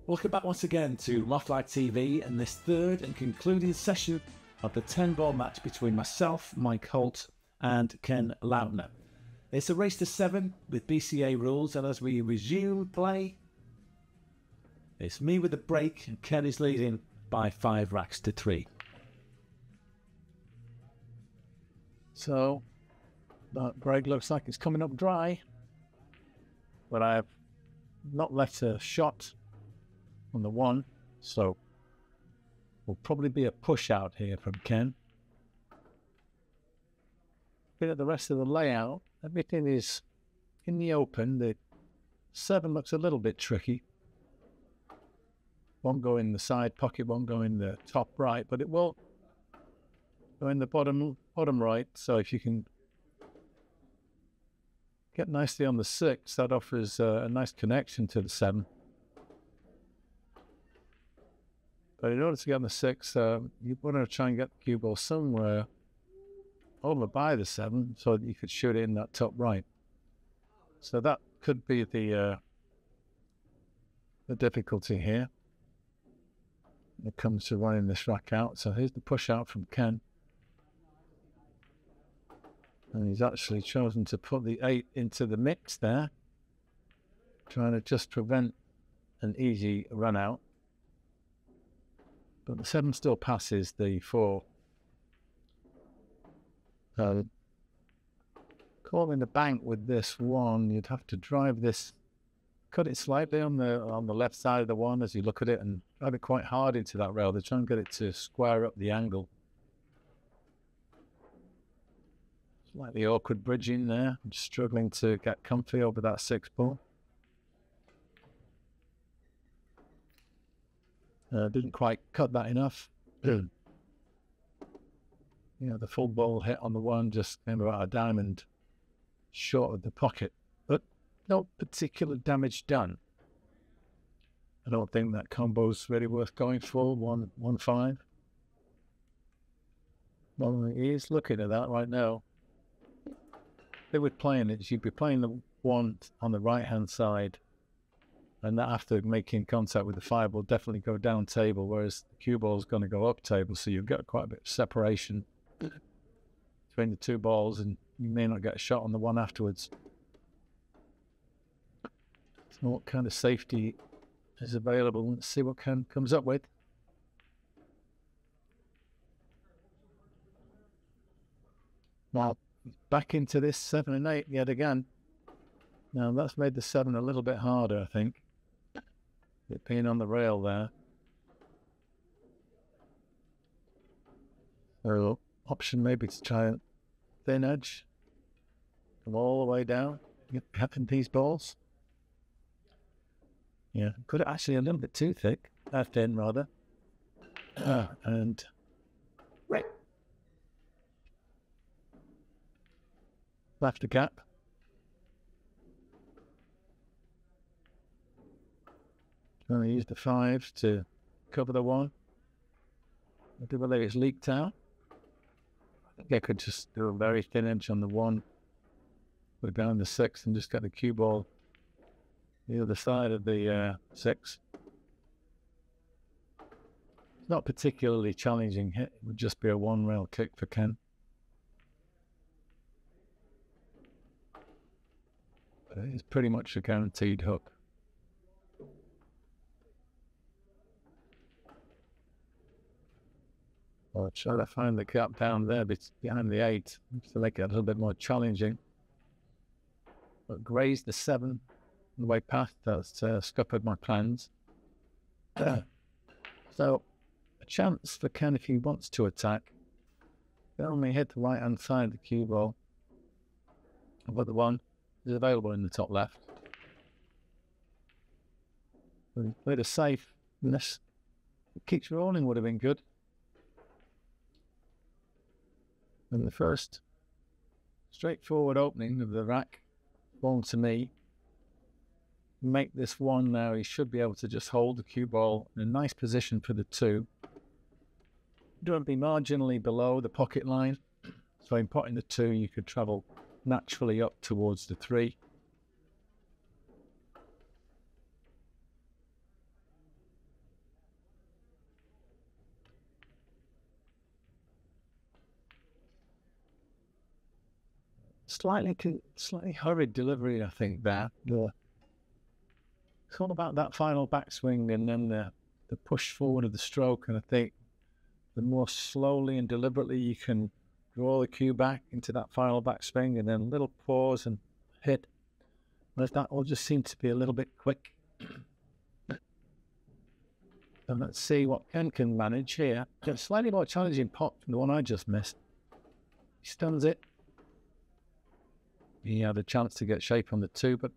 Welcome back once again to Mothlike TV and this third and concluding session of the 10-ball match between myself, Mike Holt, and Ken Lautner. It's a race to 7 with BCA rules, and as we resume play, it's me with the break and Ken is leading by 5 racks to 3. So that break looks like it's coming up dry, but I've not left a shot on the 1, so will probably be a push out here from Ken. Bit of the rest of the layout, everything is in the open. The 7 looks a little bit tricky. Won't go in the side pocket, won't go in the top right, but it will go in the bottom right. So if you can get nicely on the 6, that offers a nice connection to the 7. But in order to get on the 6, you want to try and get the cue ball somewhere over by the 7 so that you could shoot it in that top right. So that could be the difficulty here when it comes to running this rack out. So here's the push out from Ken. And he's actually chosen to put the 8 into the mix there, trying to just prevent an easy run out. But the 7 still passes the 4. Calling the bank with this 1, you'd have to drive this, cut it slightly on the left side of the 1 as you look at it, and drive it quite hard into that rail to try and get it to square up the angle. Slightly awkward bridging there. I'm struggling to get comfy over that 6 ball. Didn't quite cut that enough. You know, the full ball hit on the 1 just came about a diamond short of the pocket, but no particular damage done. I don't think that combo's really worth going for. 1-5. Well, he is looking at that right now. If they were playing it, you'd be playing the 1 on the right-hand side, and that after making contact with the 5 will definitely go down table, whereas the cue ball is going to go up table, so you've got quite a bit of separation between the 2 balls, and you may not get a shot on the 1 afterwards. So what kind of safety is available? Let's see what Ken comes up with. Now, back into this 7 and 8 yet again. Now, that's made the 7 a little bit harder, I think. It being on the rail there. So, option maybe to try a thin edge. Come all the way down. Get capping these balls. Yeah, could it actually a little bit too thick. Thin, rather. And... right. Left a gap. Trying to use the 5 to cover the 1. I do believe it's leaked out. I think I could just do a very thin edge on the 1, put down the 6, and just get the cue ball the other side of the 6. It's not particularly challenging hit. It would just be a 1-rail kick for Ken. But it is pretty much a guaranteed hook. I'll try to find the gap down there behind the 8 to make it a little bit more challenging. But grazed the 7 on the way past. That's scuppered my plans. So a chance for Ken if he wants to attack. He only hit the right-hand side of the cue ball. But the 1 is available in the top left. But he played a safe. This keeps rolling would have been good. And the first straightforward opening of the rack belonged to me. Make this 1 now, he should be able to just hold the cue ball in a nice position for the 2. Don't be marginally below the pocket line. So in potting the 2, you could travel naturally up towards the 3. slightly hurried delivery, I think, there. It's all about that final backswing and then the push forward of the stroke. And I think the more slowly and deliberately you can draw the cue back into that final backswing and then a little pause and hit, but that all just seemed to be a little bit quick. And let's see what Ken can manage here. A slightly more challenging pot from the one I just missed. He stuns it. He had a chance to get shape on the 2, but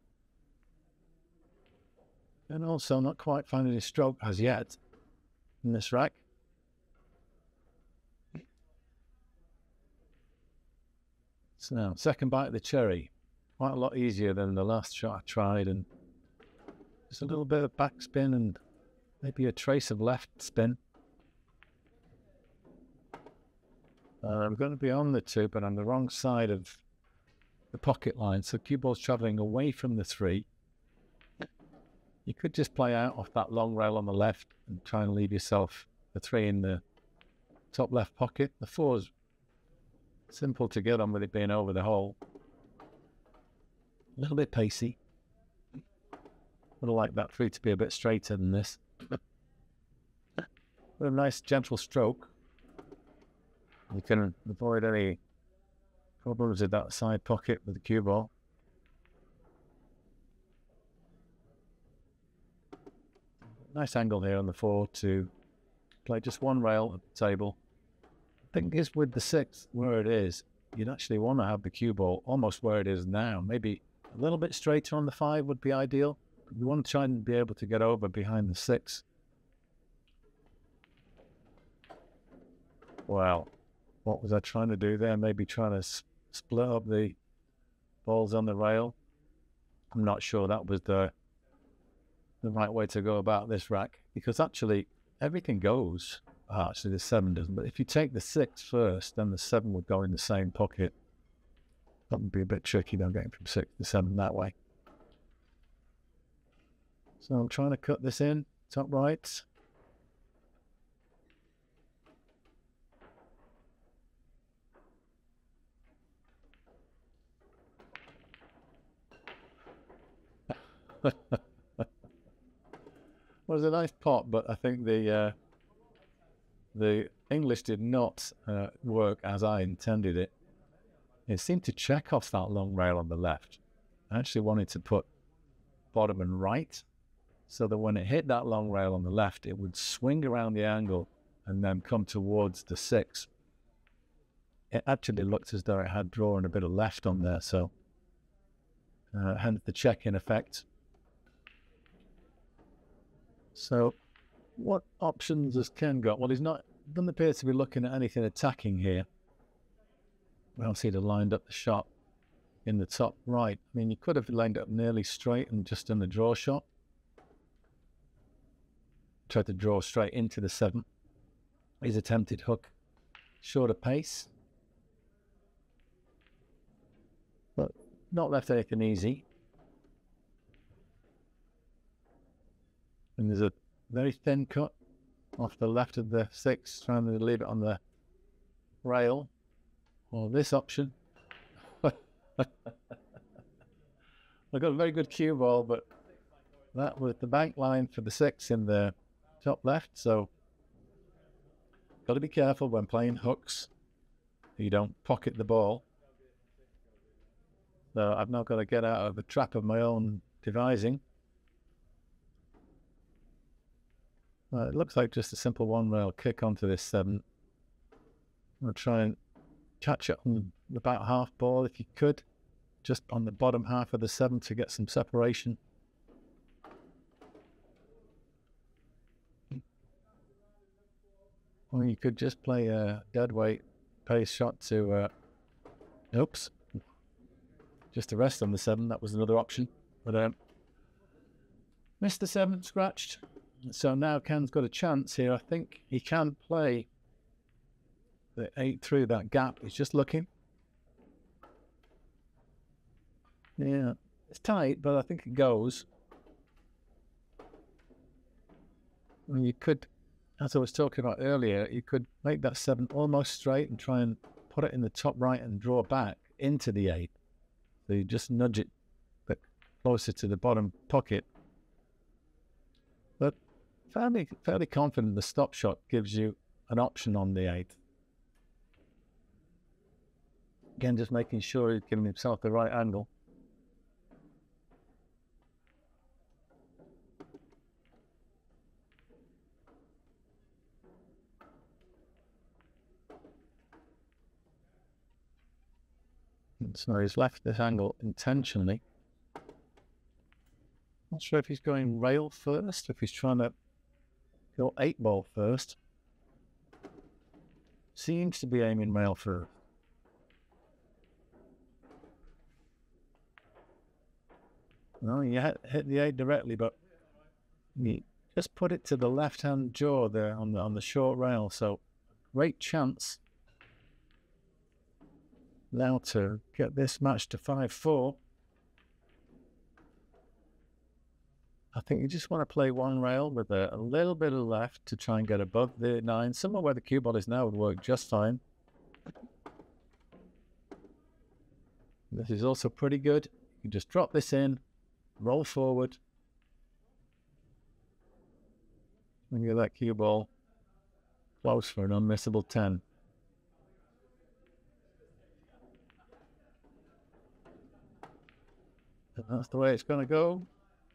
and also not quite finding his stroke as yet in this rack. So now, second bite of the cherry. Quite a lot easier than the last shot I tried, and just a little bit of backspin and maybe a trace of left spin. I'm going to be on the 2, but on the wrong side of the pocket line, so cue ball's travelling away from the 3. You could just play out off that long rail on the left and try and leave yourself the 3 in the top left pocket. The 4's simple to get on with it being over the hole. A little bit pacey. Would have liked that 3 to be a bit straighter than this. But a nice gentle stroke. You can avoid any problems with that side pocket with the cue ball. Nice angle here on the 4 to play just one rail at the table. I think is with the 6 where it is, you'd actually want to have the cue ball almost where it is now. Maybe a little bit straighter on the 5 would be ideal. You want to try and be able to get over behind the 6. Well, what was I trying to do there? Maybe trying to split up the balls on the rail. I'm not sure that was the right way to go about this rack, because actually everything goes. Actually the 7 doesn't, but if you take the 6 first, then the 7 would go in the same pocket. That would be a bit tricky though, getting from 6 to 7 that way. So I'm trying to cut this in, top right. Well, it was a nice pot, but I think the English did not work as I intended it. It seemed to check off that long rail on the left. I actually wanted to put bottom and right, so that when it hit that long rail on the left, it would swing around the angle and then come towards the 6. It actually looked as though it had drawn a bit of left on there, so hence the check in effect. So what options has Ken got? Well, doesn't appear to be looking at anything attacking here. Well, see, he'd lined up the shot in the top right. I mean, you could have lined it up nearly straight and just done the draw shot. Tried to draw straight into the 7. His attempted hook, shorter pace. But not left anything easy. And there's a very thin cut off the left of the 6, trying to leave it on the rail. Or this option. I got a very good cue ball, but that was the bank line for the 6 in the top left, so got to be careful when playing hooks. You don't pocket the ball. So I've now got to get out of a trap of my own devising. It looks like just a simple one rail kick onto this 7. I'll try and catch it on about half ball if you could, just on the bottom half of the 7 to get some separation. Or you could just play a dead weight pace shot to, oops, just to rest on the 7. That was another option, but missed the 7, scratched. So now Ken's got a chance here. I think he can play the 8 through that gap. He's just looking. Yeah, it's tight, but I think it goes. And you could, as I was talking about earlier, you could make that 7 almost straight and try and put it in the top right and draw back into the 8. So you just nudge it a bit closer to the bottom pocket. But fairly confident the stop shot gives you an option on the 8. Again, just making sure he's giving himself the right angle. And so he's left this angle intentionally. Not sure if he's going rail first, if he's trying to go 8-ball first. Seems to be aiming rail first. Well, you hit the 8 directly, but you just put it to the left-hand jaw there on the short rail. So great chance now to get this match to 5-4. I think you just want to play one rail with a little bit of left to try and get above the 9. Somewhere where the cue ball is now would work just fine. This is also pretty good. You just drop this in, roll forward, and get that cue ball close for an unmissable 10. And that's the way it's going to go.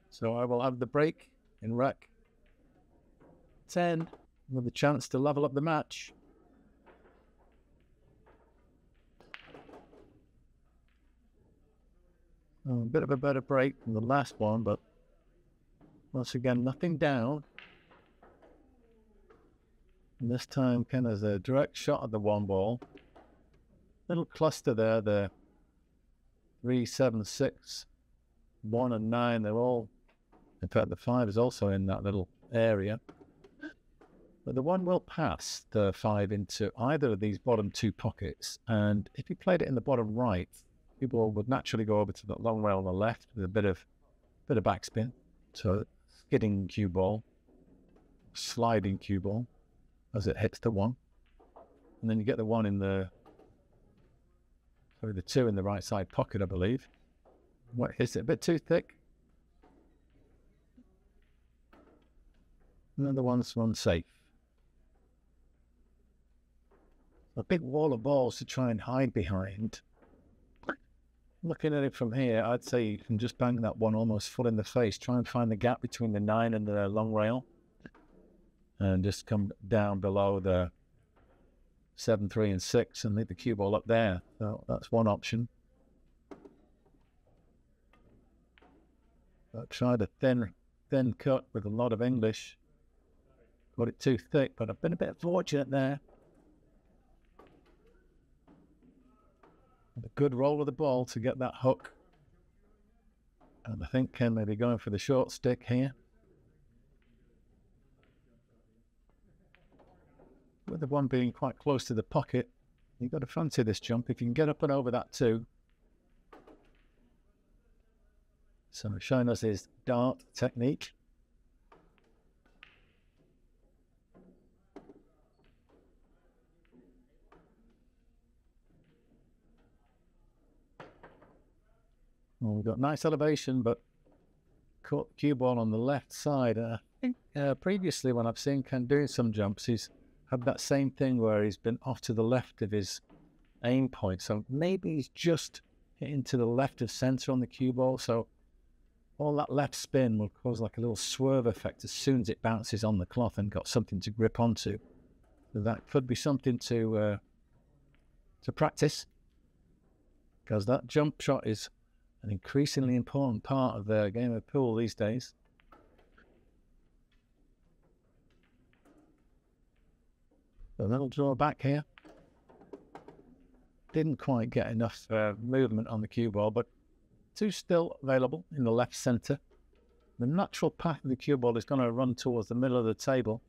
So I will have the break in rack 10 with a chance to level up the match. A bit of a better break than the last one, but once again, nothing down. And this time, Ken has a direct shot at the 1 ball. Little cluster there, the 3, 7, 6, 1 and 9, they're all, in fact the 5 is also in that little area. But the 1 will pass the 5 into either of these bottom 2 pockets, and if you played it in the bottom right, the ball would naturally go over to the long rail on the left with a bit of backspin. So skidding cue ball, sliding cue ball as it hits the 1. And then you get the 1 in the 2 in the right side pocket, I believe. What hits it a bit too thick. And then the 1's run safe. A big wall of balls to try and hide behind. Looking at it from here, I'd say you can just bang that 1 almost full in the face. Try and find the gap between the 9 and the long rail. And just come down below the 7, 3 and 6 and leave the cue ball up there. So that's one option. I tried a thin cut with a lot of English. Got it too thick, but I've been a bit fortunate there. A good roll of the ball to get that hook. And I think Ken may be going for the short stick here. With the 1 being quite close to the pocket, you've got to fancy this jump if you can get up and over that 2. So showing us his dart technique. Well, we've got nice elevation, but caught the cue ball on the left side. I think previously when I've seen Ken doing some jumps, he's had that same thing where he's been off to the left of his aim point. So maybe he's just hitting to the left of center on the cue ball. So all that left spin will cause like a little swerve effect as soon as it bounces on the cloth and got something to grip onto. So that could be something to practice, because that jump shot is an increasingly important part of the game of pool these days. A little draw back here. Didn't quite get enough movement on the cue ball, but 2 still available in the left center. The natural path of the cue ball is going to run towards the middle of the table.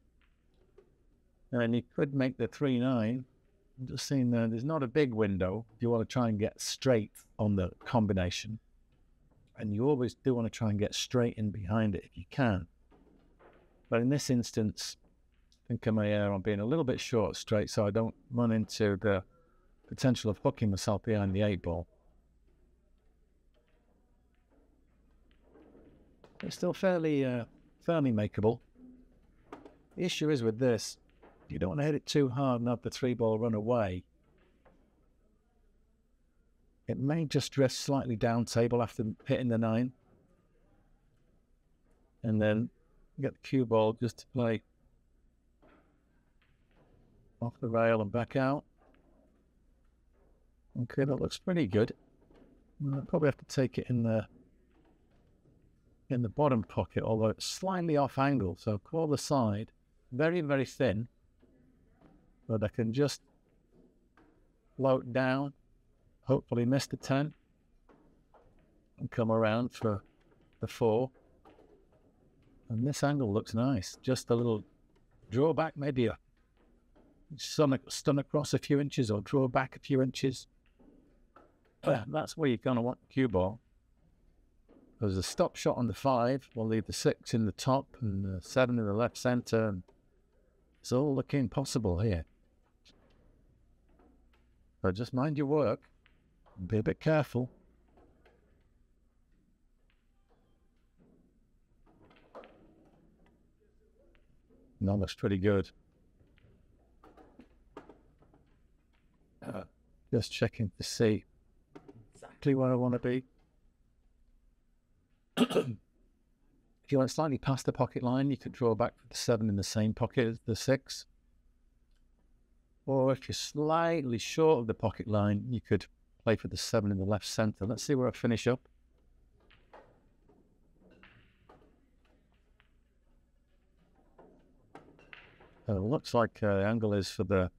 And you could make the 3-9. I'm just seeing there's not a big window if you want to try and get straight on the combination. And you always do want to try and get straight in behind it if you can. But in this instance, I think I may err on being a little bit short straight so I don't run into the potential of hooking myself behind the 8 ball. It's still fairly makeable. The issue is with this, you don't want to hit it too hard and have the 3-ball run away. It may just drift slightly down table after hitting the 9. And then get the cue ball just to play off the rail and back out. Okay, that looks pretty good. I'll probably have to take it in the bottom pocket, although it's slightly off angle. So call the side, very, very thin, but I can just float down, hopefully miss the 10, and come around for the 4. And this angle looks nice. Just a little draw back, maybe a stun across a few inches or draw back a few inches. That's where you're going to want the cue ball. There's a stop shot on the 5. We'll leave the 6 in the top and the 7 in the left center. And it's all looking possible here. So just mind your work. Be a bit careful. That looks pretty good. Just checking to see exactly where I want to be. If you went slightly past the pocket line, you could draw back for the 7 in the same pocket as the 6. Or if you're slightly short of the pocket line, you could play for the 7 in the left center. Let's see where I finish up. It looks like the angle is for the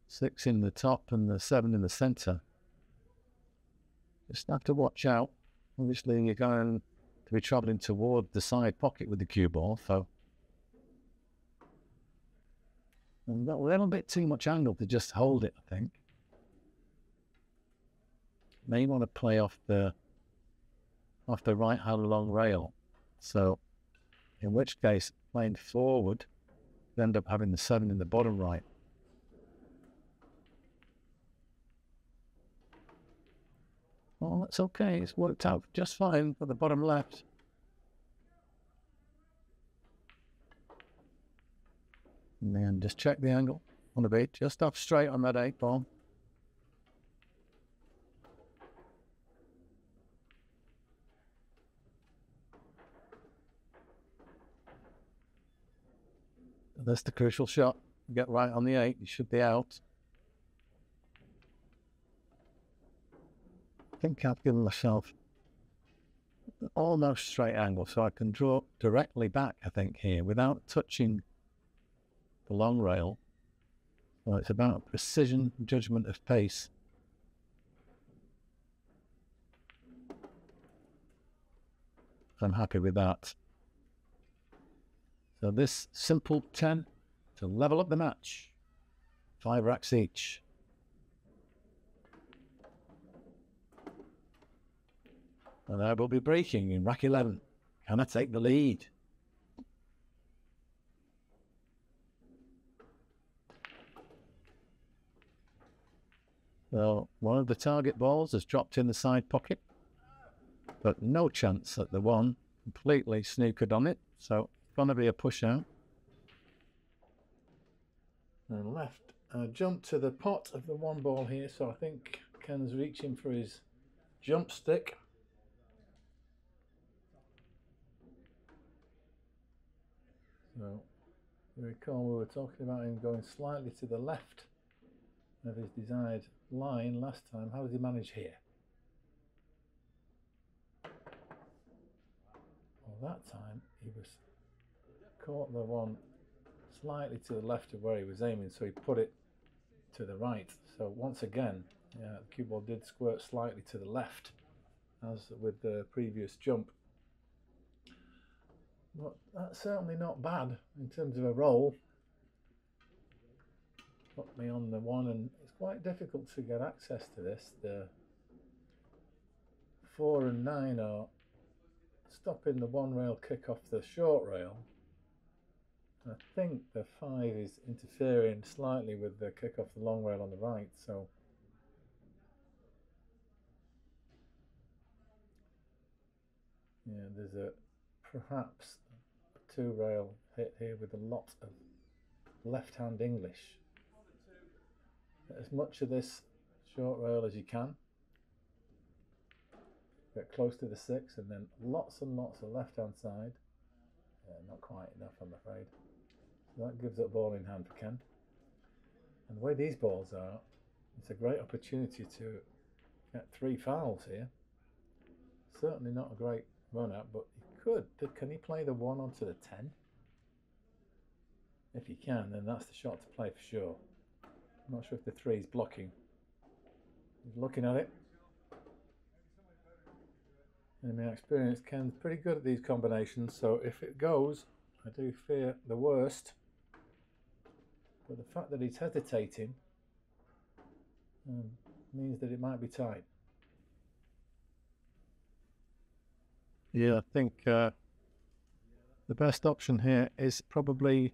6 in the top and the 7 in the center. Just have to watch out. Obviously, you're going to be traveling toward the side pocket with the cue ball, so and a little bit too much angle to just hold it, I think. May want to play off the right-hand long rail. So, in which case, playing forward, you end up having the 7 in the bottom right. Well, that's okay. It's worked out just fine for the bottom left. And then just check the angle. Want to be just off straight on that 8 ball. That's the crucial shot. Get right on the 8. You should be out. I think I've given myself an almost straight angle, so I can draw directly back, I think, here, without touching the long rail. So it's about precision, judgment of pace. I'm happy with that. So this simple 10 to level up the match. 5 racks each. And I will be breaking in rack 11. Can I take the lead? So one of the target balls has dropped in the side pocket, but no chance at the one completely snookered on it. So it's going to be a push out. And left, jump to the pot of the 1 ball here. So I think Ken's reaching for his jump stick. So, you recall we were talking about him going slightly to the left of his desired line last time. How did he manage here? Well, that time he was caught the one slightly to the left of where he was aiming, so he put it to the right. So once again, yeah, the cue ball did squirt slightly to the left, as with the previous jump. But that's certainly not bad in terms of a roll. Put me on the 1, and it's quite difficult to get access to this. The 4 and 9 are stopping the 1 rail kick off the short rail. I think the 5 is interfering slightly with the kick off the long rail on the right, so Yeah, there's perhaps a two-rail hit here with a lot of left-hand English. As much of this short rail as you can. Get close to the 6 and then lots and lots of left-hand side. Not quite enough, I'm afraid. So that gives up ball in hand for Ken. And the way these balls are, it's a great opportunity to get 3 fouls here. Certainly not a great run out, but he could. Can he play the 1 onto the 10? If he can, then that's the shot to play for sure. I'm not sure if the 3 is blocking. He's looking at it. In my experience, Ken's pretty good at these combinations, so if it goes, I do fear the worst. But the fact that he's hesitating means that it might be tight. Yeah, I think the best option here is probably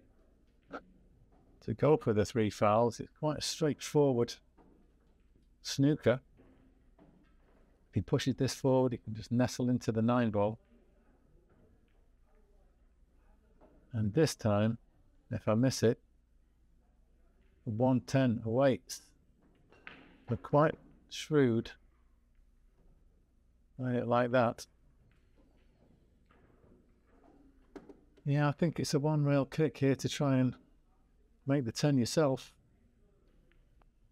to go for the 3 fouls. It's quite a straightforward snooker. If he pushes this forward, he can just nestle into the 9 ball. And this time, if I miss it, the 110 awaits. They're quite shrewd. Play it like that. Yeah, I think it's a 1 rail kick here to try and make the 10 yourself.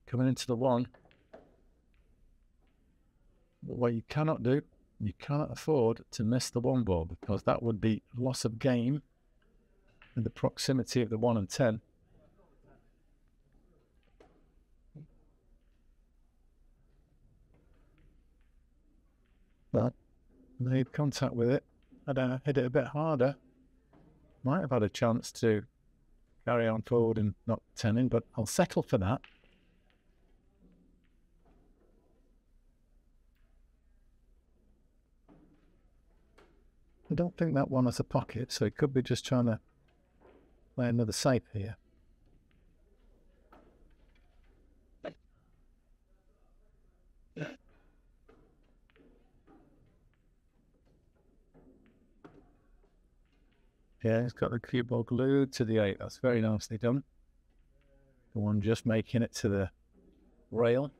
Coming into the 1. But what you cannot do, you cannot afford to miss the 1 ball, because that would be loss of game in the proximity of the 1 and 10. But made contact with it. Had I hit it a bit harder, might have had a chance to carry on forward and knock 10 in, but I'll settle for that. I don't think that one has a pocket, so he could be just trying to play another safe here. Yeah, he's got the cue ball glued to the 8. That's very nicely done. The one just making it to the rail.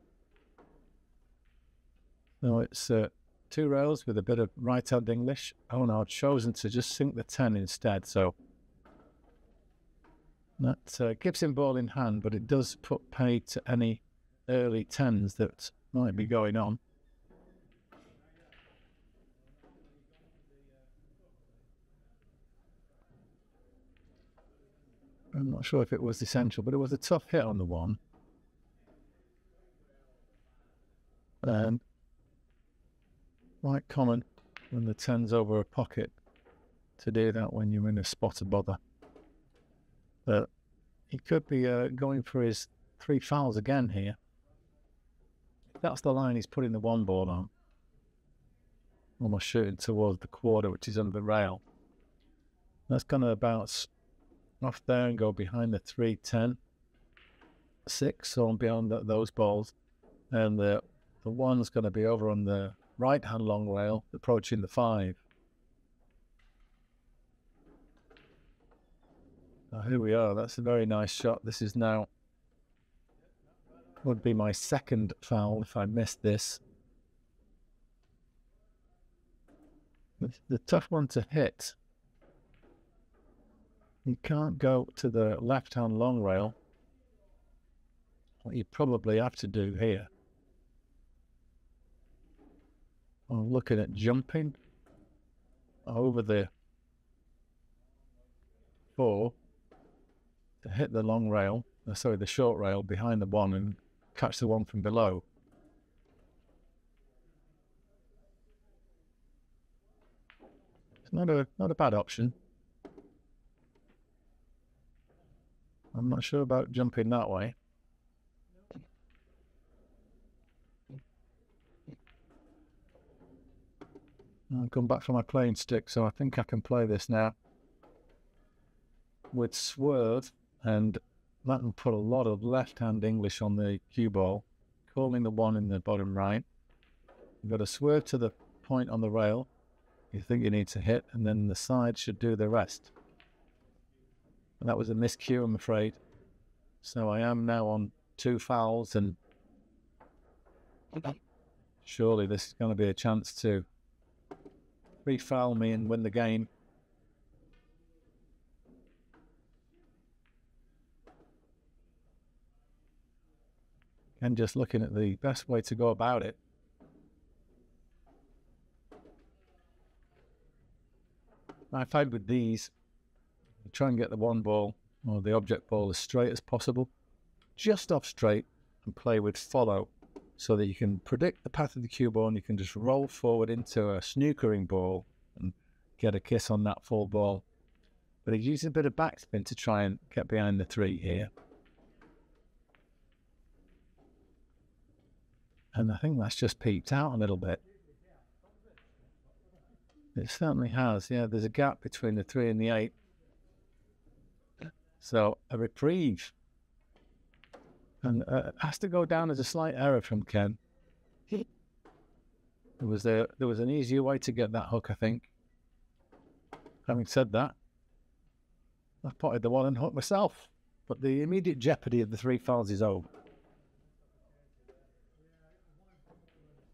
No, it's 2 rails with a bit of right-hand English. Oh no, I've chosen to just sink the 10 instead, so that gives him ball in hand, but it does put paid to any early 10s that might be going on. I'm not sure if it was essential, but it was a tough hit on the 1. And quite common when the 10's over a pocket to do that when you're in a spot of bother. But he could be going for his 3 fouls again here. If that's the line he's putting the 1 ball on, almost shooting towards the quarter, which is under the rail. That's going to bounce off there and go behind the 3, 10, 6, so on beyond those balls. And the 1's going to be over on the right-hand long rail, approaching the 5. Now here we are. That's a very nice shot. This is now, would be my 2nd foul if I missed this. The tough one to hit. You can't go to the left-hand long rail. What you probably have to do here, I'm looking at jumping over the 4 to hit the long rail, the short rail behind the 1 and catch the 1 from below. It's not a bad option. I'm not sure about jumping that way. I've gone back for my playing stick, so I think I can play this now with swerve, and that will put a lot of left-hand English on the cue ball, calling the 1 in the bottom right. You've got a swerve to the point on the rail. you think you need to hit, and then the side should do the rest. And that was a miscue, I'm afraid. So I am now on 2 fouls, and surely this is going to be a chance to refoul me and win the game. And just looking at the best way to go about it. I find with these, I try and get the one ball or the object ball as straight as possible, just off straight, and play with follow, so that you can predict the path of the cue ball and you can just roll forward into a snookering ball and get a kiss on that full ball. But he's using a bit of backspin to try and get behind the 3 here. And I think that's just peeped out a little bit. It certainly has, yeah, there's a gap between the 3 and the 8. So a reprieve. And it has to go down as a slight error from Ken. There was an easier way to get that hook, I think. Having said that, I potted the one and hooked myself. But the immediate jeopardy of the 3 fouls is over.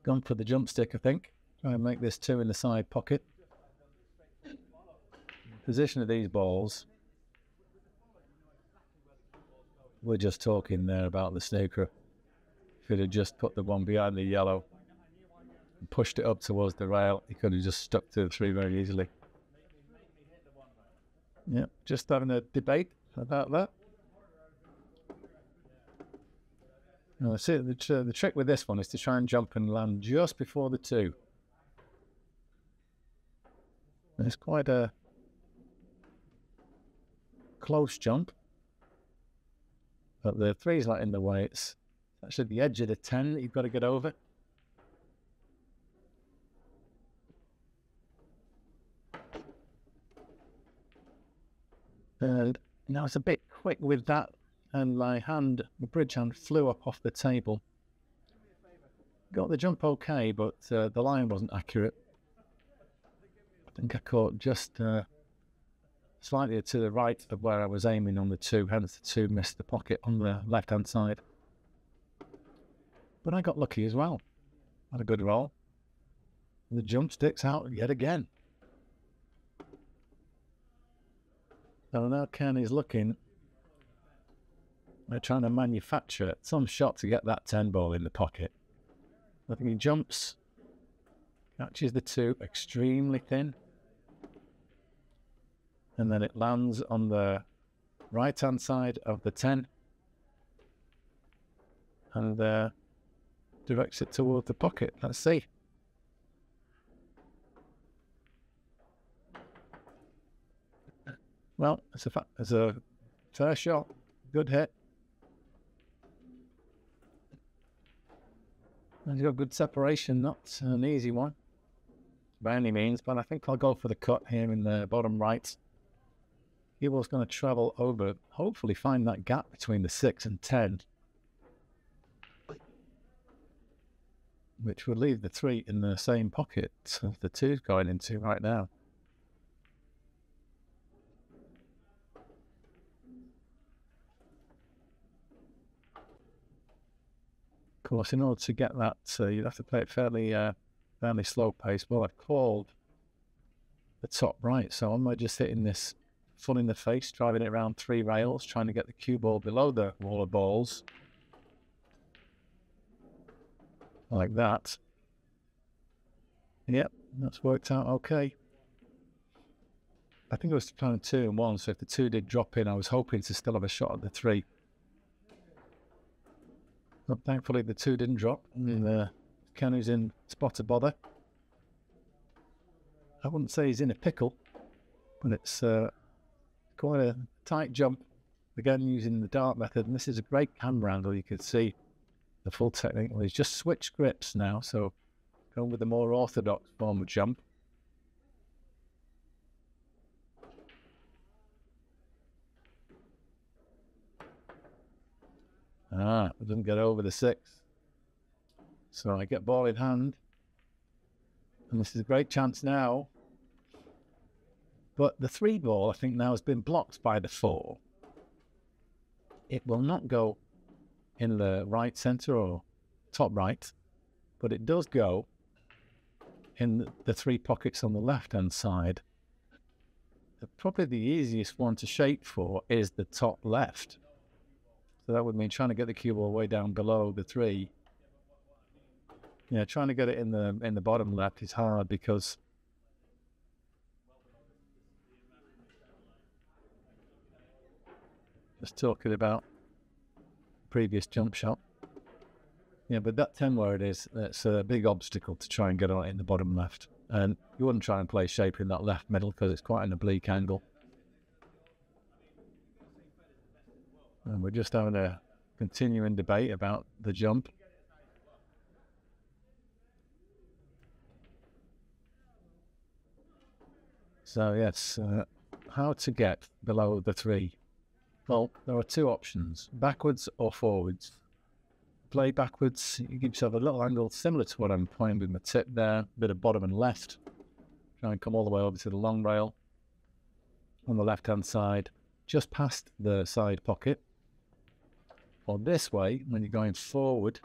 Gone for the jump stick, I think. Try and make this 2 in the side pocket. Position of these balls. We're just talking there about the snooker. If he'd have just put the one behind the yellow and pushed it up towards the rail, he could have just stuck to the 3 very easily. Yeah, just having a debate about that. Now, see, the trick with this one is to try and jump and land just before the 2. It's quite a close jump, but the 3's not in the way. It's actually the edge of the 10 that you've got to get over. And now it's a bit quick with that, and my bridge hand flew up off the table. Got the jump okay, but the line wasn't accurate. I think I caught just slightly to the right of where I was aiming on the 2, hence the 2 missed the pocket on the left-hand side. But I got lucky as well. Had a good roll. The jump stick's out yet again. So now Ken is looking. They're trying to manufacture some shot to get that 10 ball in the pocket. I think he jumps, catches the 2 extremely thin, and then it lands on the right-hand side of the 10 and directs it toward the pocket. Let's see. Well, it's a fair shot, good hit. And he's got good separation, not an easy one by any means, but I think I'll go for the cut here in the bottom right. He was going to travel over, hopefully find that gap between the 6 and 10, which would leave the 3 in the same pocket as the 2's going into right now. Of course, in order to get that, you'd have to play it fairly slow pace. Well, I've called the top right, so am I just hitting this full in the face, driving it around 3 rails, trying to get the cue ball below the wall of balls, like that. Yep, that's worked out okay. I think I was playing 2 and 1, so if the 2 did drop in, I was hoping to still have a shot at the 3. But thankfully the 2 didn't drop, and Ken is in spot of bother. I wouldn't say he's in a pickle, but it's quite a tight jump, again using the dart method, and this is a great camera angle. You could see the full technique. Well, he's just switched grips now, so going with the more orthodox form of jump. It doesn't get over the 6. So I get ball in hand. And this is a great chance now But the 3 ball, I think, now has been blocked by the 4. It will not go in the right center or top right, but it does go in the 3 pockets on the left-hand side. Probably the easiest one to shape for is the top left. So that would mean trying to get the cue ball way down below the 3. Yeah, trying to get it in the bottom left is hard because just talking about previous jump shot. Yeah, but that 10 where it is, it's a big obstacle to try and get on it in the bottom left. And you wouldn't try and play shape in that left middle because it's quite an oblique angle. And we're just having a continuing debate about the jump. So yes, how to get below the 3? Well, there are 2 options, backwards or forwards. Play backwards, you give yourself a little angle similar to what I'm playing with my tip there, bit of bottom and left. Try and come all the way over to the long rail on the left-hand side, just past the side pocket. Or this way, when you're going forward,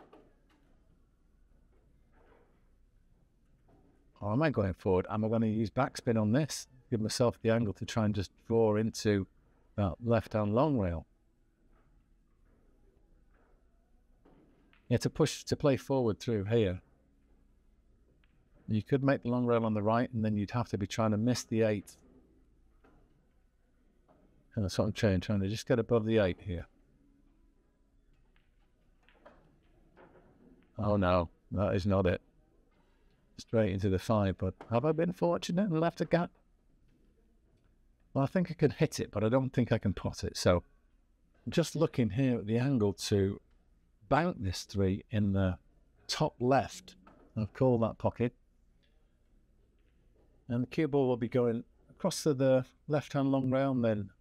or am I going forward? Am I going to use backspin on this? Give myself the angle to try and just draw into that left-hand long rail. Yeah, to play forward through here. You could make the long rail on the right, and then you'd have to be trying to miss the 8. And that's what I'm trying to just get above the 8 here. Oh no, that is not it. Straight into the 5, but have I been fortunate and left a gap? Well, I think I can hit it, but I don't think I can pot it. So I'm just looking here at the angle to bank this 3 in the top left. I'll call that pocket. And the cue ball will be going across to the left-hand long rail and then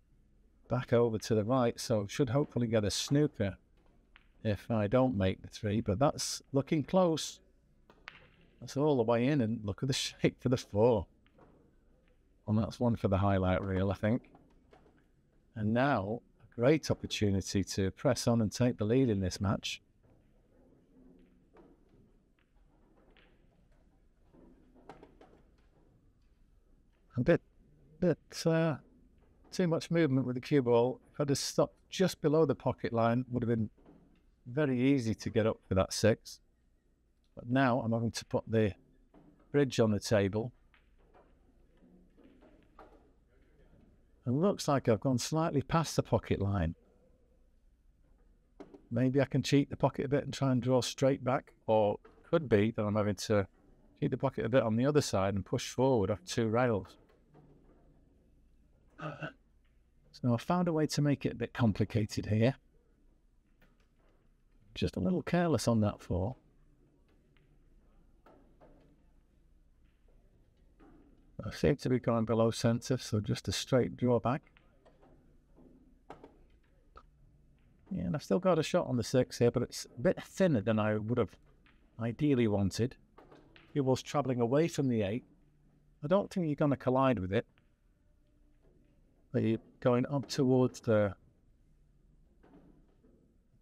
back over to the right. So should hopefully get a snooker if I don't make the 3, but that's looking close. That's all the way in, and look at the shape for the 4. And that's one for the highlight reel, I think. And now, a great opportunity to press on and take the lead in this match. A bit too much movement with the cue ball. If I'd have stopped just below the pocket line, would have been very easy to get up for that 6. But now I'm having to put the bridge on the table. It looks like I've gone slightly past the pocket line. Maybe I can cheat the pocket a bit and try and draw straight back, or it could be that I'm having to cheat the pocket a bit on the other side and push forward off 2 rails. So I found a way to make it a bit complicated here. Just a little careless on that 4. I seem to be going below centre, so just a straight draw back. Yeah, and I've still got a shot on the 6 here, but it's a bit thinner than I would have ideally wanted. It was travelling away from the 8. I don't think you're going to collide with it. But you're going up towards the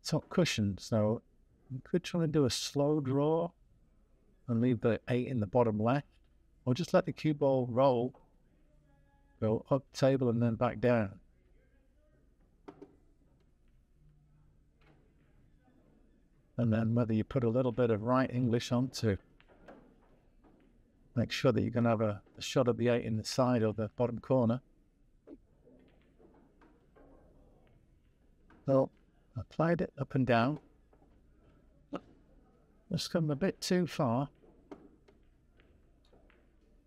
top cushion, so you could try and do a slow draw and leave the 8 in the bottom left, or just let the cue ball roll, go up table and then back down. And then whether you put a little bit of right English on to make sure that you're going to have a shot of the 8 in the side or the bottom corner. So I applied it up and down. Just come a bit too far.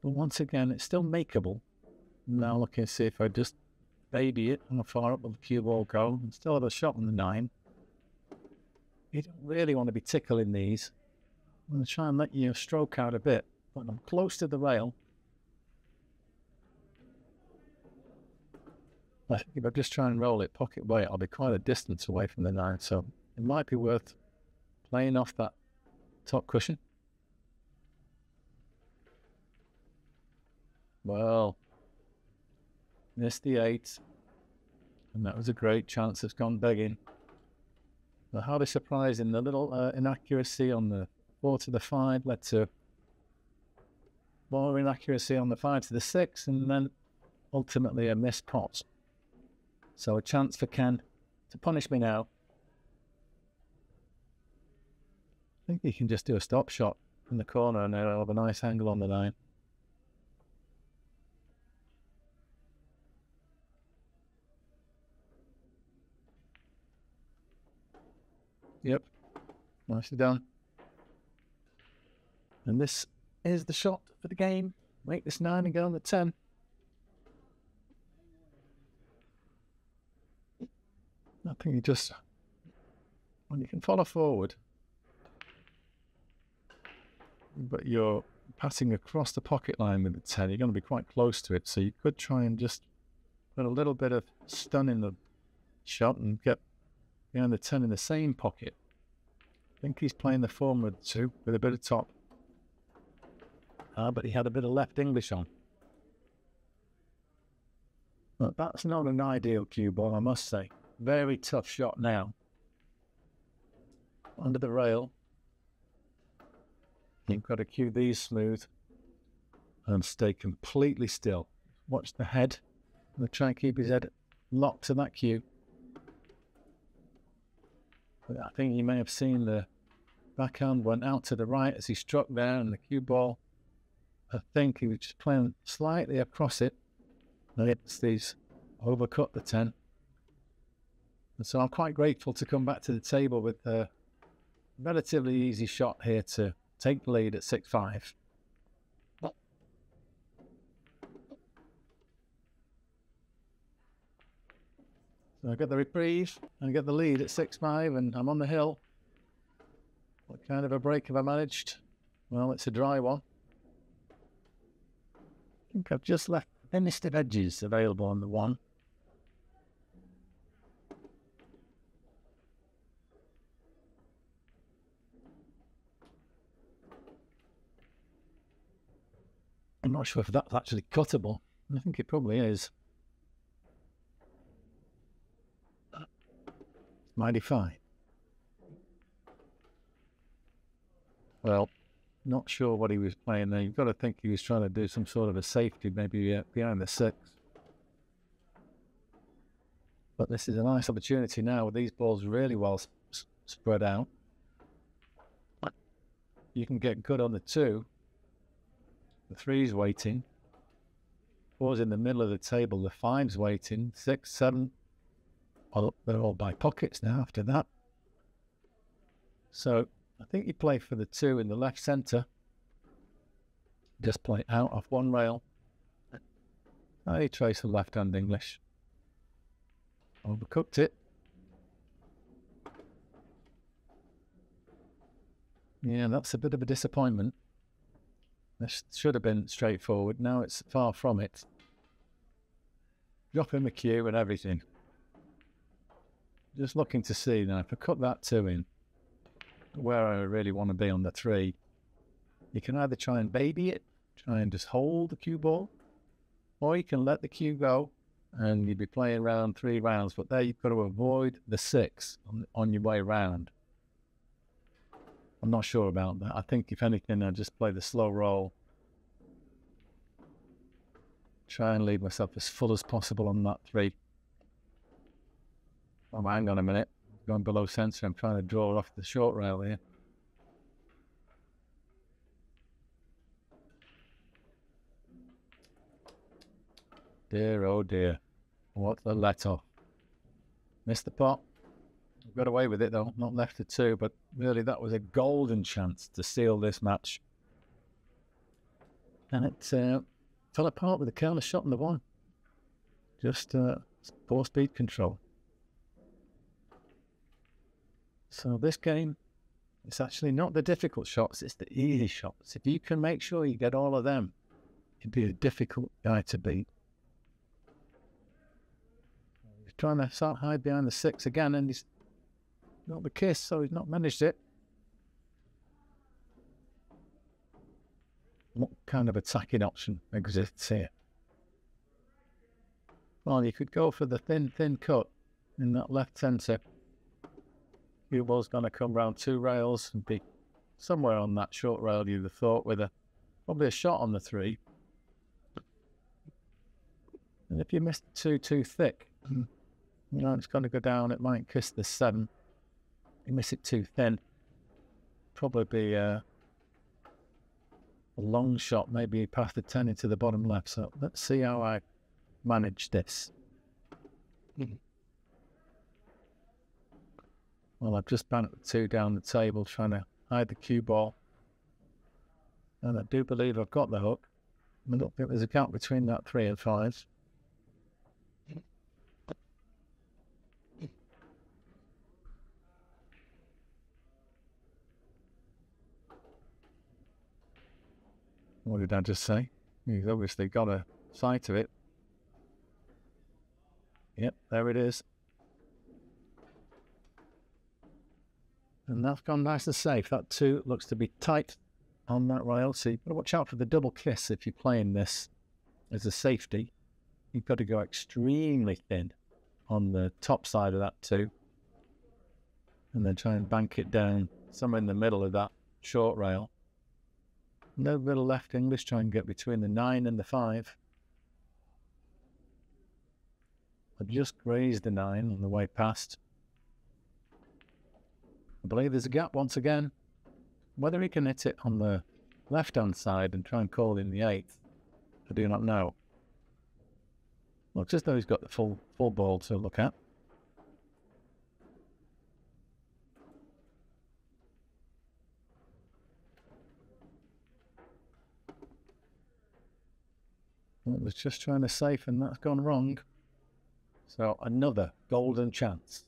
But once again, it's still makeable. Now looking to see if I just baby it, how far up will the cue ball go, and still have a shot on the 9. You don't really want to be tickling these. I'm going to try and let you stroke out a bit, but I'm close to the rail. I think if I just try and roll it pocket weight, I'll be quite a distance away from the 9, so it might be worth playing off that top cushion. Well, Missed the 8. And that was a great chance that's gone begging. But hardly surprising, the little inaccuracy on the 4 to the 5 led to more inaccuracy on the 5 to the 6, and then ultimately a missed pot. So a chance for Ken to punish me now. I think he can just do a stop shot in the corner and then I'll have a nice angle on the 9. Yep, nicely done. And this is the shot for the game. Make this 9 and get on the 10. I think you just, when you can follow forward, but you're passing across the pocket line with the 10, you're going to be quite close to it. So you could try and just put a little bit of stun in the shot and get behind the 10 in the same pocket. I think he's playing the forward 2 with a bit of top. But he had a bit of left English on. But that's not an ideal cue ball, I must say. Very tough shot now. Under the rail. You've got to cue these smooth and stay completely still. Watch the head. And try and keep his head locked to that cue. But I think you may have seen the backhand went out to the right as he struck there, and the cue ball, I think he was just playing slightly across it. And it's these overcut the 10. And so I'm quite grateful to come back to the table with a relatively easy shot here to take the lead at 6-5. So I get the reprieve and I get the lead at 6-5, and I'm on the hill. What kind of a break have I managed? Well, it's a dry one. I think I've just left the thinnest of edges available on the 1. I'm not sure if that's actually cuttable. I think it probably is. Mighty fine. Well, not sure what he was playing there. You've got to think he was trying to do some sort of a safety, maybe behind the 6. But this is a nice opportunity now with these balls really well spread out. You can get good on the 2. The 3's waiting. 4's in the middle of the table. The 5's waiting. 6, 7. Well, they're all by pockets now after that. So I think you play for the 2 in the left centre. Just play out off 1 rail. Now you trace the left-hand English. Overcooked it. Yeah, that's a bit of a disappointment. This should have been straightforward. Now it's far from it. Dropping the cue and everything. Just looking to see now, if I cut that 2 in, where I really want to be on the 3, you can either try and baby it, try and just hold the cue ball, or you can let the cue go and you'd be playing around 3 rounds, but there you've got to avoid the 6 on your way round. I'm not sure about that. I think if anything, I'd just play the slow roll. Try and leave myself as full as possible on that 3. Oh, hang on a minute. Going below centre. I'm trying to draw off the short rail here. Dear, oh dear. What a let-off. Missed the pot. Got away with it though. Not left to 2, but really that was a golden chance to seal this match. And it fell apart with a careless shot in the 1. Just poor speed control. So this game, it's actually not the difficult shots, it's the easy shots. If you can make sure you get all of them, you'd be a difficult guy to beat. He's trying to start hide behind the 6 again, and he's got the kiss, so he's not managed it. What kind of attacking option exists here? Well, you could go for the thin cut in that left centre. Cue ball's going to come round 2 rails and be somewhere on that short rail, you'd have thought, with probably a shot on the 3. And if you miss the 2 too thick, it's going to go down. It might kiss the 7. You miss it too thin, probably be a long shot, maybe past the 10 into the bottom left. So let's see how I manage this. Well, I've just banked the 2 down the table, trying to hide the cue ball. And I do believe I've got the hook. I don't think there's a gap between that 3 and 5. What did I just say? He's obviously got a sight of it. Yep, there it is. And that's gone nice and safe. That 2 looks to be tight on that rail. So you've got to watch out for the double kiss if you're playing this as a safety. You've got to go extremely thin on the top side of that 2. And then try and bank it down somewhere in the middle of that short rail. No middle left English, try and get between the 9 and the 5. I just grazed the 9 on the way past. I believe there's a gap once again. Whether he can hit it on the left-hand side and try and call in the 8th, I do not know. Looks as though he's got the full ball to look at. Well, it was just trying to safe, and that's gone wrong. So another golden chance.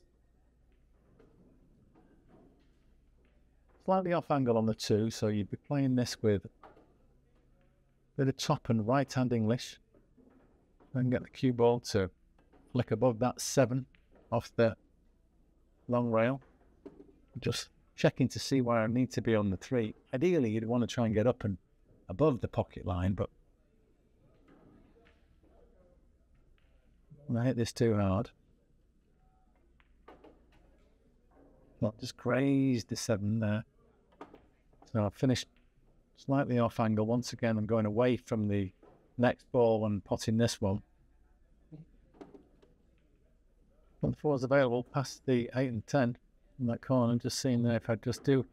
Slightly off angle on the 2, so you'd be playing this with a bit of top and right hand English. And get the cue ball to flick above that 7 off the long rail. Just checking to see where I need to be on the 3. Ideally, you'd want to try and get up and above the pocket line, but I hit this too hard. Well, just grazed the 7 there. So I've finished slightly off angle. Once again, I'm going away from the next ball when potting this one. Well, the 4's available past the 8 and 10 in that corner. I'm just seeing there if I just do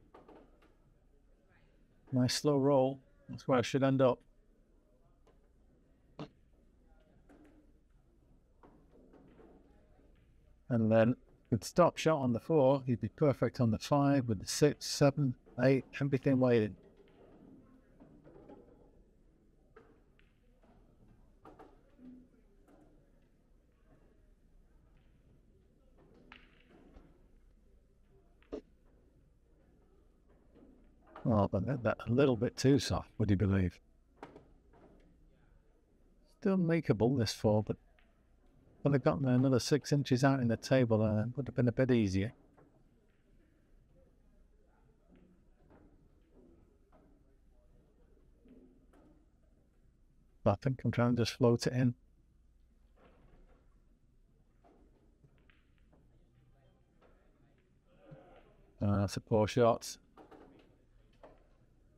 my slow roll, that's where I should end up. And then with stop shot on the 4, he'd be perfect on the 5 with the 6, 7, 8, everything waiting. Oh, but that a little bit too soft, would you believe? Still makeable, this 4, but if I'd gotten another 6 inches out in the table, it would have been a bit easier. But I think I'm trying to just float it in. That's a poor shot.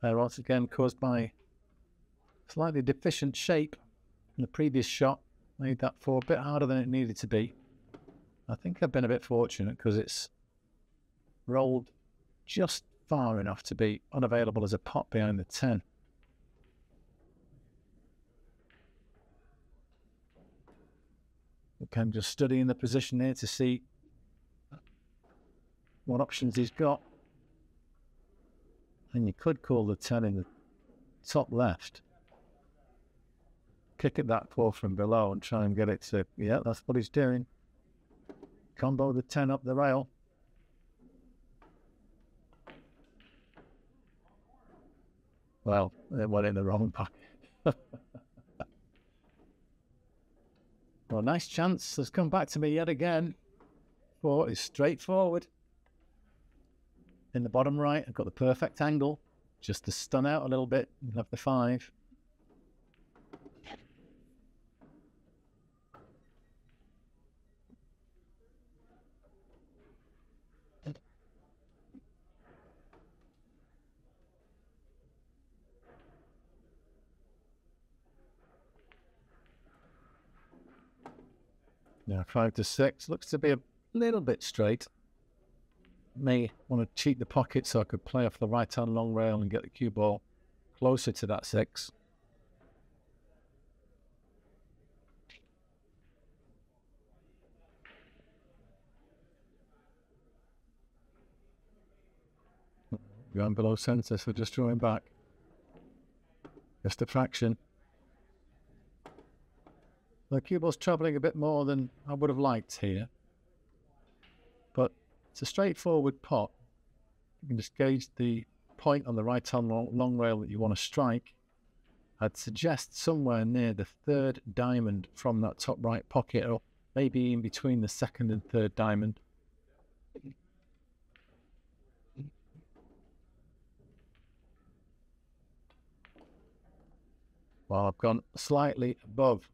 Once again, caused by slightly deficient shape in the previous shot. Made that 4 a bit harder than it needed to be. I think I've been a bit fortunate because it's rolled just far enough to be unavailable as a pot behind the 10. Okay, I'm just studying the position here to see what options he's got. And you could call the 10 in the top left. Kick at that 4 from below and try and get it to, yeah, that's what he's doing. Combo the 10 up the rail. Well, it went in the wrong pocket. Well, nice chance has come back to me yet again. 4 is straightforward. In the bottom right, I've got the perfect angle. Just to stun out a little bit and have the 5. Now 5 to 6 looks to be a little bit straight. May want to cheat the pocket so I could play off the right hand long rail and get the cue ball closer to that 6. Going below centre, so just drawing back. Just a fraction. The cue ball's travelling a bit more than I would have liked here. But it's a straightforward pot. You can just gauge the point on the right hand long rail that you want to strike. I'd suggest somewhere near the 3rd diamond from that top right pocket, or maybe in between the 2nd and 3rd diamond. Well, I've gone slightly above,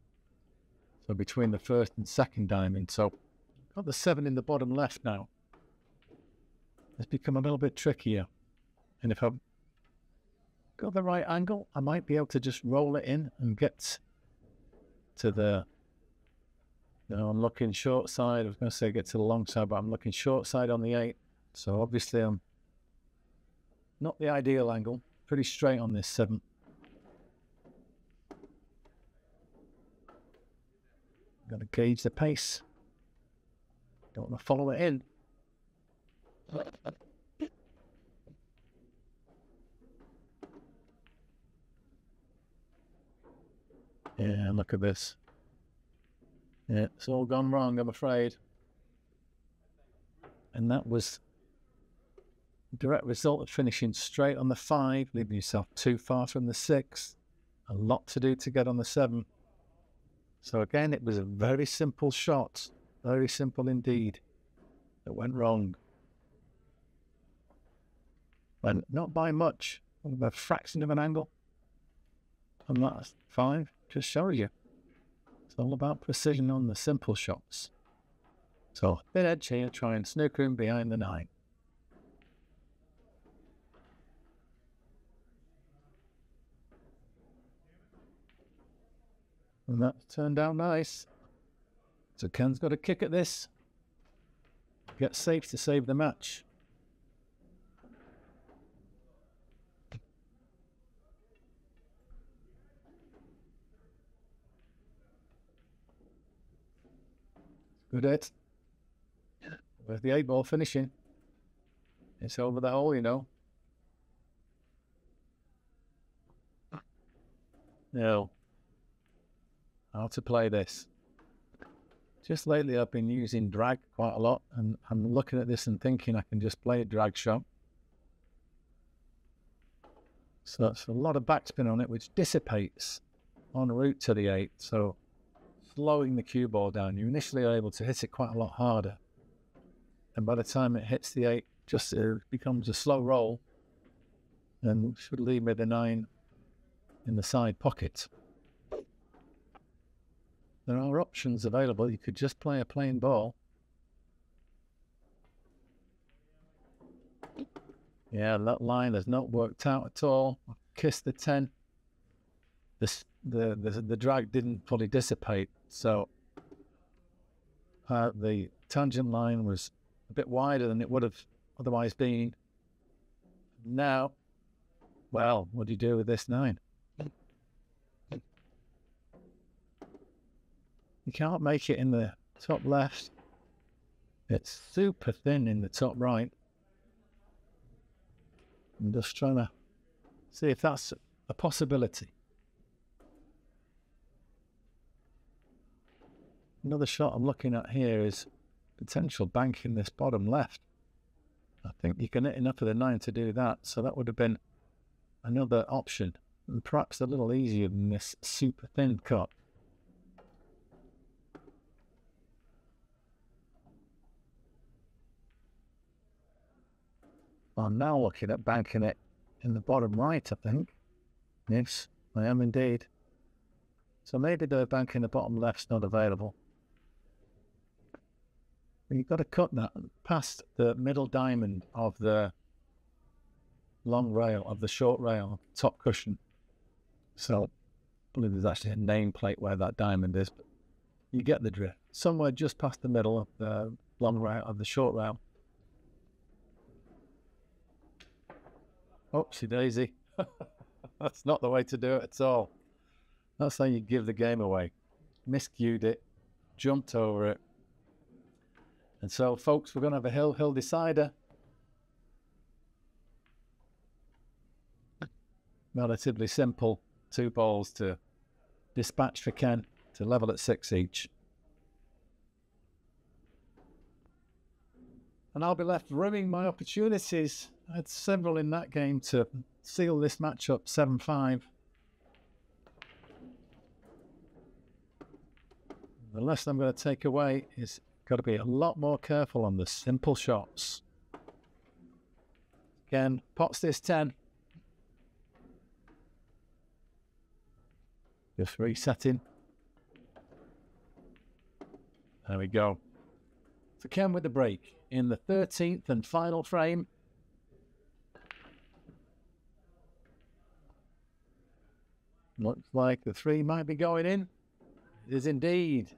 so between the 1st and 2nd diamond. So got the 7 in the bottom left now. It's become a little bit trickier. And if I've got the right angle, I might be able to just roll it in and get to the, I'm looking short side. I was going to say get to the long side, but I'm looking short side on the 8. So obviously I'm not the ideal angle. Pretty straight on this 7. Got to gauge the pace. Don't want to follow it in. Yeah, look at this. Yeah, it's all gone wrong, I'm afraid. And that was a direct result of finishing straight on the 5, leaving yourself too far from the 6. A lot to do to get on the 7. So again, it was a very simple shot, very simple indeed, that went wrong. But not by much, a fraction of an angle. And that's 5, just shows you. It's all about precision on the simple shots. So, bit edge here, try and snooker him behind the 9. And that turned out nice. So Ken's got a kick at this. Get safe to save the match. Good hit. Where's the 8 ball finishing? It's over the hole, you know. No. How to play this. Just lately I've been using drag quite a lot, and I'm looking at this and thinking I can just play a drag shot. So that's a lot of backspin on it, which dissipates en route to the 8. So slowing the cue ball down, you initially are able to hit it quite a lot harder. And by the time it hits the 8, just becomes a slow roll, and should leave me the 9 in the side pocket. There are options available. You could just play a plain ball. Yeah, that line has not worked out at all. I've kissed the 10. The drag didn't fully dissipate, so the tangent line was a bit wider than it would have otherwise been. Now, well, what do you do with this 9? You can't make it in the top left. It's super thin in the top right. I'm just trying to see if that's a possibility. Another shot I'm looking at here is potential bank in this bottom left. I think you can hit enough of the 9 to do that, so that would have been another option, and perhaps a little easier than this super thin cut. I'm now looking at banking it in the bottom right, I think. Yes, I am indeed. So maybe the bank in the bottom left's not available. But you've got to cut that past the middle diamond of the long rail, of the short rail, top cushion. So I believe there's actually a nameplate where that diamond is, but you get the drift. somewhere just past the middle of the long route, of the short route. Oopsie daisy. That's not the way to do it at all. That's how you give the game away. Miscued it, jumped over it. And so, folks, we're going to have a hill decider. Relatively simple 2 balls to dispatch for Ken to level at 6 each. And I'll be left ruining my opportunities. I had several in that game to seal this matchup 7-5. The lesson I'm going to take away is got to be a lot more careful on the simple shots. Ken pots this 10. Just resetting. There we go. So Ken with the break in the 13th and final frame. Looks like the 3 might be going in. It is indeed.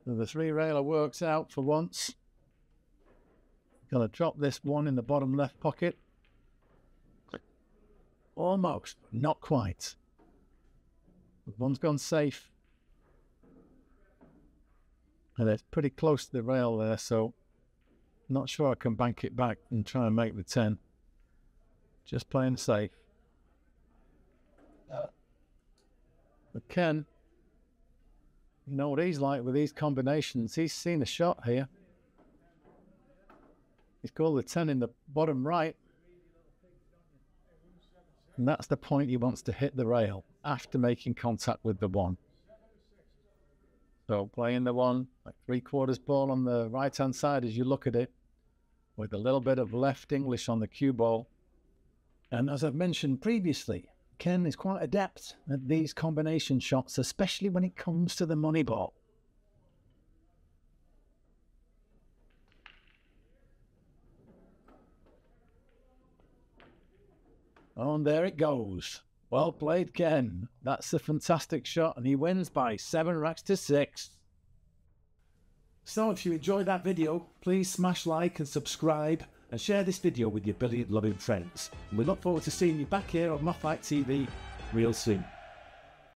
So the 3-railer works out for once. Gonna drop this 1 in the bottom left pocket. Almost, but not quite. The 1's gone safe. And it's pretty close to the rail there, so not sure I can bank it back and try and make the 10. Just playing safe. But Ken, you know what he's like with these combinations. He's seen a shot here. He's called the 10 in the bottom right. And that's the point he wants to hit the rail after making contact with the 1. So playing the 1, like 3/4 ball on the right-hand side as you look at it, with a little bit of left English on the cue ball. And as I've mentioned previously, Ken is quite adept at these combination shots, especially when it comes to the money ball. Oh, and there it goes. Well played, Ken. That's a fantastic shot, and he wins by 7 racks to 6. So if you enjoyed that video, please smash like and subscribe and share this video with your billiard-loving friends. And we look forward to seeing you back here on Mothlike TV real soon.